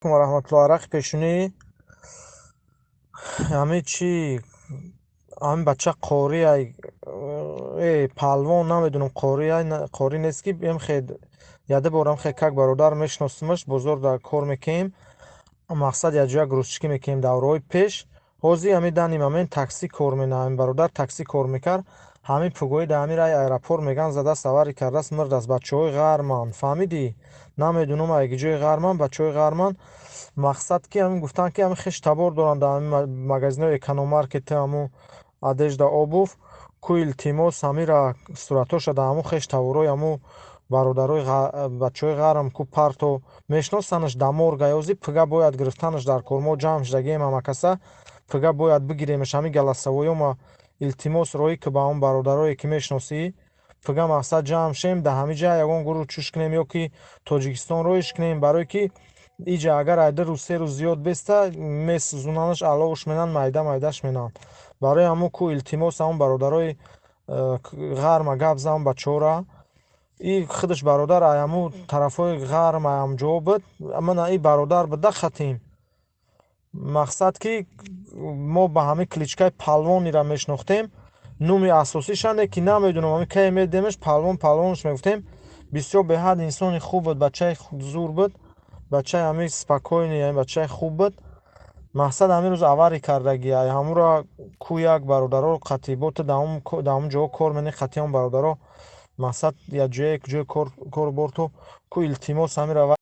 Rahmatulloh Araq пешунӣ ҳамин чӣ ҳамин бача қорияй палвон намедунам қорияй қори нест ки ямхед яде бор ямхед как бародар мешиносимаш бозор дар кор мекунем мақсад яҷоя грузчикӣ мекунем давраҳои пеш ҳозир ҳамин дани момент таксӣ кор менам ҳамин бародар таксӣ кор мекард ҳамин пугои дар ҳамин райи аэропорт меган задааст аварӣ кардааст мырдааст бачаҳои ғарманд фаҳмидӣ намедунам яки ҷои ғарманд бачаҳои ғарманд мақсад ки ҳамин гуфтанд ки ҳамин хештабор доранд дар ҳамин магазинҳои экономаркет ҳамун одежда обув ку илтимос ҳамира суратҳоша дар ҳамун хештаворҳои ҳамун бародарои бачаҳои ғарм ку парто мешиносанаш дамор гаёзӣ пуга бояд гирифтанаш дар кор мо ҷамъ шудагием ҳамакаса пуга бояд бигиремаш ҳамин галасавоёма илтимос роҳӣ ки ба ҳамун бародарое ки мешиносӣ пуга мақсад ҷамъ шем дар ҳамин ҷа ягон гурӯҳ чӯш кунем ё ки тоҷикистон роҳиш кунем барое ки иҷа агар айда се рӯз зиёд беста месӯзунанаш аловаш менан майда майдаш менан барои ҳамун ку илтимос ҳамун бародарои ғарма гап зан бачаҳора и худаш бародар аяму тарафҳои ғарм аямҷо буд мана и бародар буда хатем мақсад ки мо ба ҳамин кличкаи палвонира мешинохтем нӯми асосишане ки намедунам ҳамин кае медидемаш палвонаш мегуфтем бисёр беҳад инсони хуб буд бачаи зур буд бачаи ҳамин спокойни бачаи хуб буд мақсад ҳамин рӯз аварӣ кардагӣ ҳамура ку як бародаро қатъиботи дар ҳамун ҷоҳо кор менен қатъи ҳамун бародаро мақсад якҷояе ки ҷои кор бурд ку илтимос ҳамира